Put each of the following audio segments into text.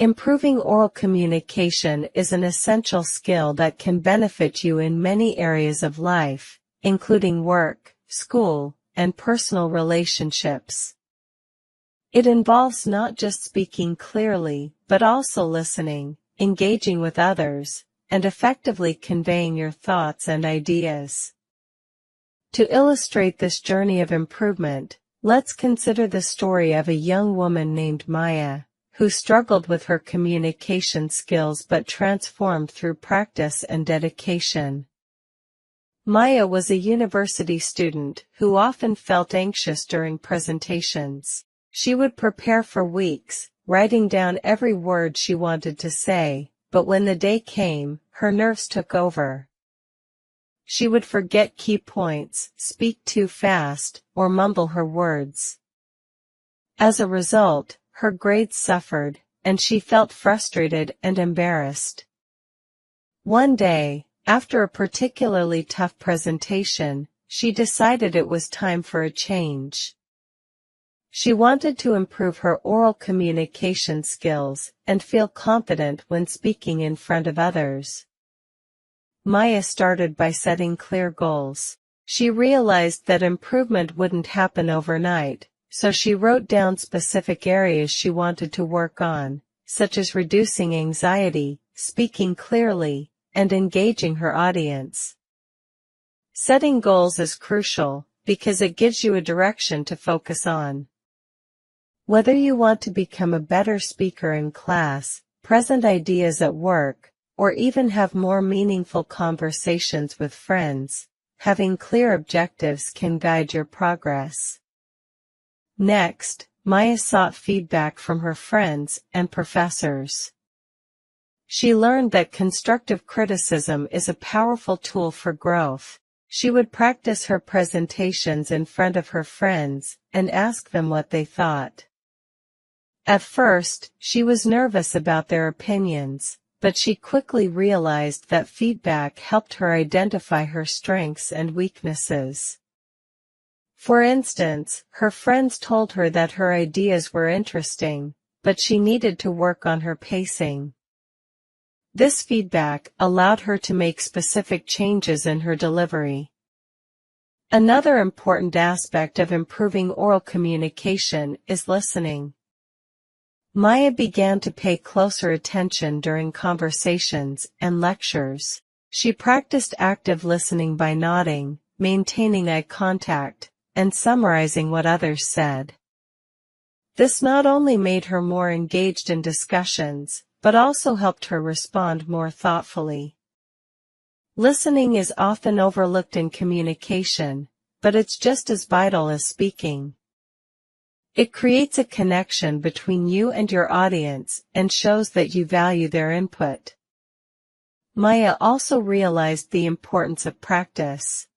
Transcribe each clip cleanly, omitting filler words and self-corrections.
Improving oral communication is an essential skill that can benefit you in many areas of life, including work, school, and personal relationships. It involves not just speaking clearly, but also listening, engaging with others, and effectively conveying your thoughts and ideas. To illustrate this journey of improvement, let's consider the story of a young woman named Maya, who struggled with her communication skills but transformed through practice and dedication. Maya was a university student who often felt anxious during presentations. She would prepare for weeks, writing down every word she wanted to say, but when the day came, her nerves took over. She would forget key points, speak too fast, or mumble her words. As a result, her grades suffered, and she felt frustrated and embarrassed. One day, after a particularly tough presentation, she decided it was time for a change. She wanted to improve her oral communication skills and feel confident when speaking in front of others. Maya started by setting clear goals. She realized that improvement wouldn't happen overnight, so she wrote down specific areas she wanted to work on, such as reducing anxiety, speaking clearly, and engaging her audience. Setting goals is crucial, because it gives you a direction to focus on. Whether you want to become a better speaker in class, present ideas at work, or even have more meaningful conversations with friends, having clear objectives can guide your progress. Next, Maya sought feedback from her friends and professors. She learned that constructive criticism is a powerful tool for growth. She would practice her presentations in front of her friends and ask them what they thought. At first, she was nervous about their opinions, but she quickly realized that feedback helped her identify her strengths and weaknesses. For instance, her friends told her that her ideas were interesting, but she needed to work on her pacing. This feedback allowed her to make specific changes in her delivery. Another important aspect of improving oral communication is listening. Maya began to pay closer attention during conversations and lectures. She practiced active listening by nodding, maintaining eye contact, and summarizing what others said. This not only made her more engaged in discussions, but also helped her respond more thoughtfully. Listening is often overlooked in communication, but it's just as vital as speaking. It creates a connection between you and your audience and shows that you value their input. Maya also realized the importance of practice.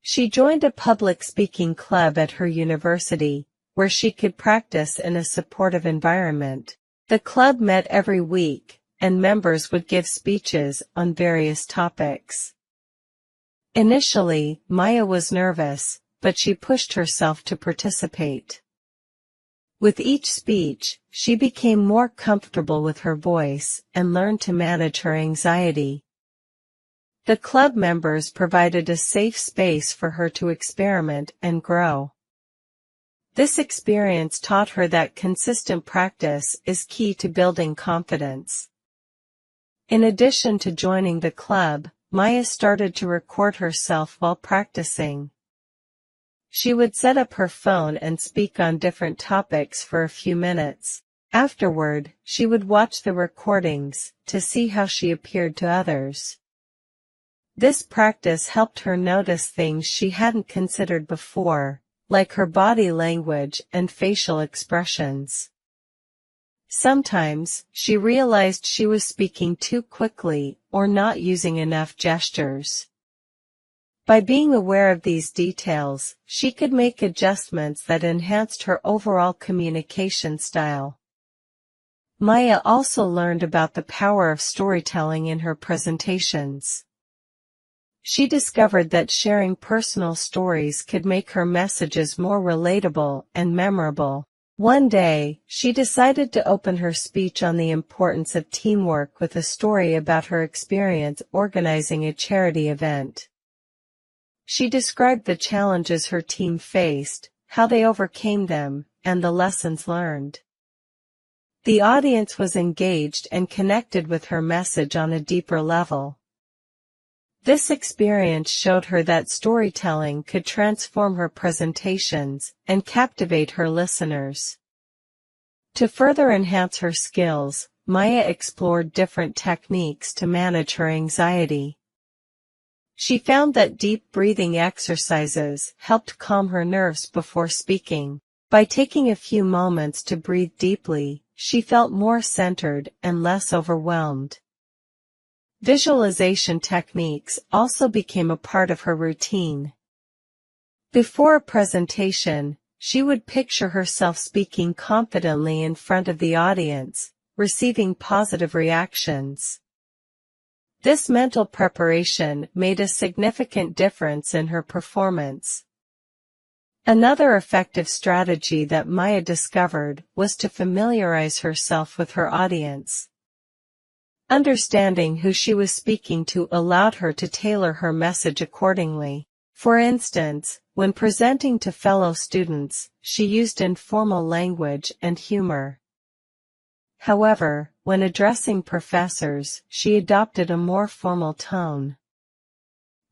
She joined a public speaking club at her university, where she could practice in a supportive environment. The club met every week, and members would give speeches on various topics. Initially, Maya was nervous, but she pushed herself to participate. With each speech, she became more comfortable with her voice and learned to manage her anxiety. The club members provided a safe space for her to experiment and grow. This experience taught her that consistent practice is key to building confidence. In addition to joining the club, Maya started to record herself while practicing. She would set up her phone and speak on different topics for a few minutes. Afterward, she would watch the recordings to see how she appeared to others. This practice helped her notice things she hadn't considered before, like her body language and facial expressions. Sometimes, she realized she was speaking too quickly or not using enough gestures. By being aware of these details, she could make adjustments that enhanced her overall communication style. Maya also learned about the power of storytelling in her presentations. She discovered that sharing personal stories could make her messages more relatable and memorable. One day, she decided to open her speech on the importance of teamwork with a story about her experience organizing a charity event. She described the challenges her team faced, how they overcame them, and the lessons learned. The audience was engaged and connected with her message on a deeper level. This experience showed her that storytelling could transform her presentations and captivate her listeners. To further enhance her skills, Maya explored different techniques to manage her anxiety. She found that deep breathing exercises helped calm her nerves before speaking. By taking a few moments to breathe deeply, she felt more centered and less overwhelmed. Visualization techniques also became a part of her routine. Before a presentation, she would picture herself speaking confidently in front of the audience, receiving positive reactions. This mental preparation made a significant difference in her performance. Another effective strategy that Maya discovered was to familiarize herself with her audience. Understanding who she was speaking to allowed her to tailor her message accordingly. For instance, when presenting to fellow students, she used informal language and humor. However, when addressing professors, she adopted a more formal tone.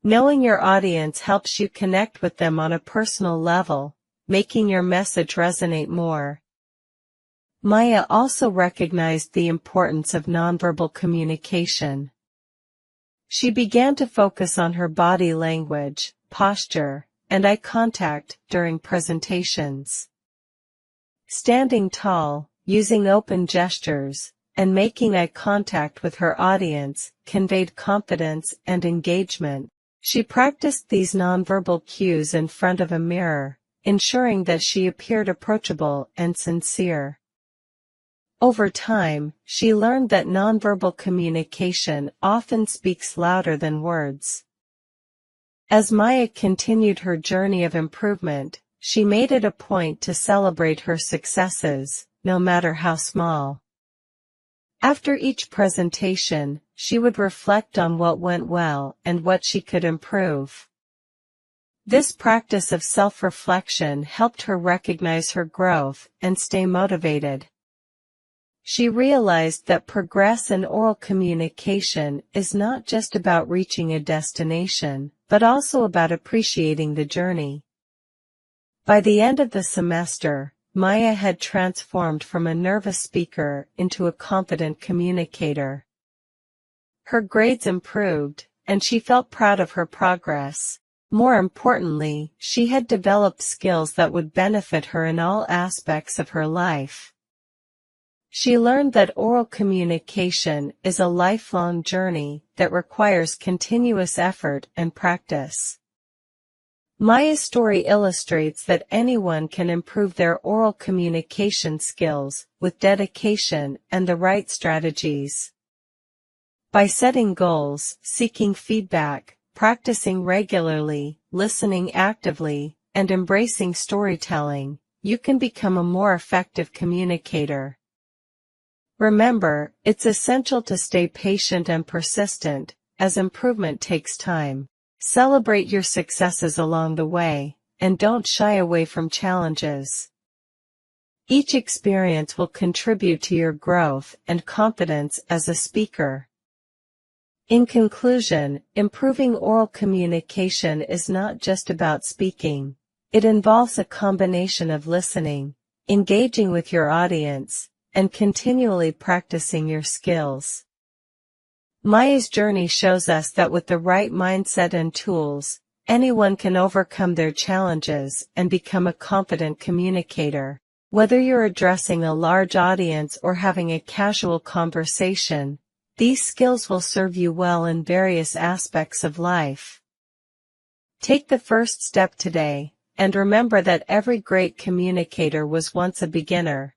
Knowing your audience helps you connect with them on a personal level, making your message resonate more. Maya also recognized the importance of nonverbal communication. She began to focus on her body language, posture, and eye contact during presentations. Standing tall, using open gestures, and making eye contact with her audience conveyed confidence and engagement. She practiced these nonverbal cues in front of a mirror, ensuring that she appeared approachable and sincere. Over time, she learned that nonverbal communication often speaks louder than words. As Maya continued her journey of improvement, she made it a point to celebrate her successes, no matter how small. After each presentation, she would reflect on what went well and what she could improve. This practice of self-reflection helped her recognize her growth and stay motivated. She realized that progress in oral communication is not just about reaching a destination, but also about appreciating the journey. By the end of the semester, Maya had transformed from a nervous speaker into a confident communicator. Her grades improved, and she felt proud of her progress. More importantly, she had developed skills that would benefit her in all aspects of her life. She learned that oral communication is a lifelong journey that requires continuous effort and practice. Maya's story illustrates that anyone can improve their oral communication skills with dedication and the right strategies. By setting goals, seeking feedback, practicing regularly, listening actively, and embracing storytelling, you can become a more effective communicator. Remember, it's essential to stay patient and persistent, as improvement takes time. Celebrate your successes along the way, and don't shy away from challenges. Each experience will contribute to your growth and confidence as a speaker. In conclusion, improving oral communication is not just about speaking. It involves a combination of listening, engaging with your audience, and continually practicing your skills. Maya's journey shows us that with the right mindset and tools, anyone can overcome their challenges and become a confident communicator. Whether you're addressing a large audience or having a casual conversation, these skills will serve you well in various aspects of life. Take the first step today, and remember that every great communicator was once a beginner.